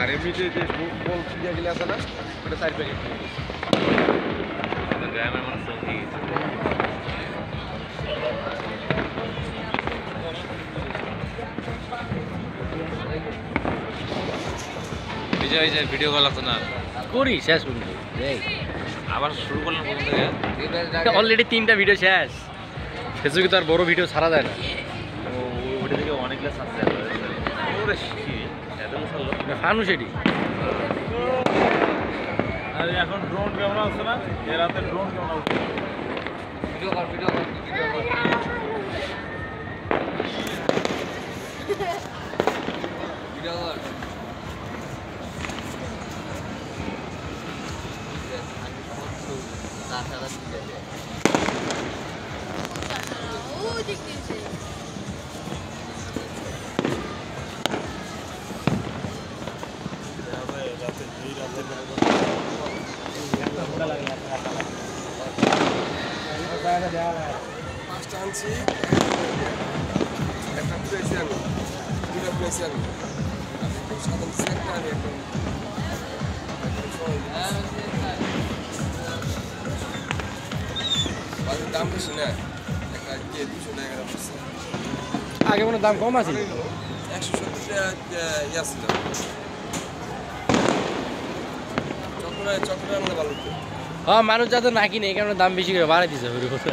আর এমনিতে যে বল দিয়ে গেলে আছে না ওটা 4 প্যাকেট গ্রামের মানুষ তো ঠিক আছে বিজয় যে ভিডিও কল আছে না করি শেষ বন্ধু এই আবার শুরু করলাম প্রথম থেকে অলরেডি 3টা ভিডিও শেষ ফেসবুকে তো আর বড় ভিডিও ছাড়া যায় না ওটা থেকে অনেকগুলো সাথে ওরে কি এত মশালো ফানুস এটি আর এখন ড্রোন ক্যামেরা আছে না এর রাতে ড্রোন ক্যামেরা ভিডিও কর ভিডিও কর পাঁচটা আনছি একটা পেয়েছি আমি দুটো পেয়েছি আমি সাধারণ একটা আমি এখন দাম বেশি না একটা কে 200 টাকা পড়ছে আগে মনে দাম কম আছে 170 টাকা ইয়া ছিল চক্রের আমাদের ভালো হ্যাঁ মানুষ যাতে না কিনে এই কারণে দাম বেশি করে বাড়াই দিছে ওই কথা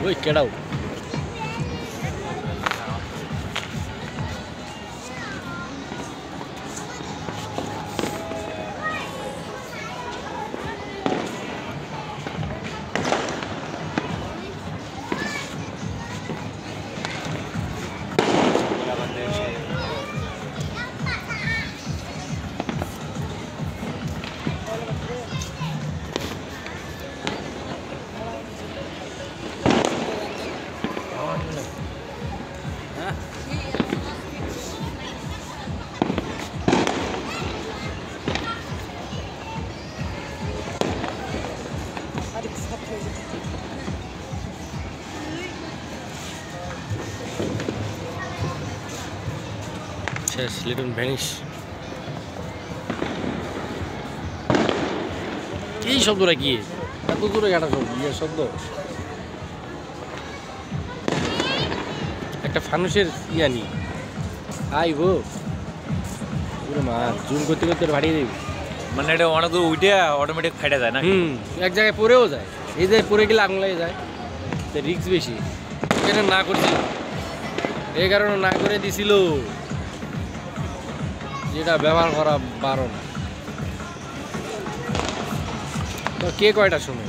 ওই কেডাও শেষ লিটন ভ্যানিশ এই শব্দটা কি এত দূরে কাটা শব্দ ইয়ে শব্দ একটা ফানুসের ইয়ানি আইবো পুরো মা জুম করতে করতে বাড়িয়ে দেব মানে এটা অনেক দূর উঠে অটোমেটিক ফাইটা যায় না এক জায়গায় পড়েও যায় এই যে পড়ে গেলে আগুন লেগে যায় তো রিস্ক বেশি এটা না করছিল এই কারণে না করে দিছিল যেটা ব্যবহার করা বারণ তো কে কয়টা শুনে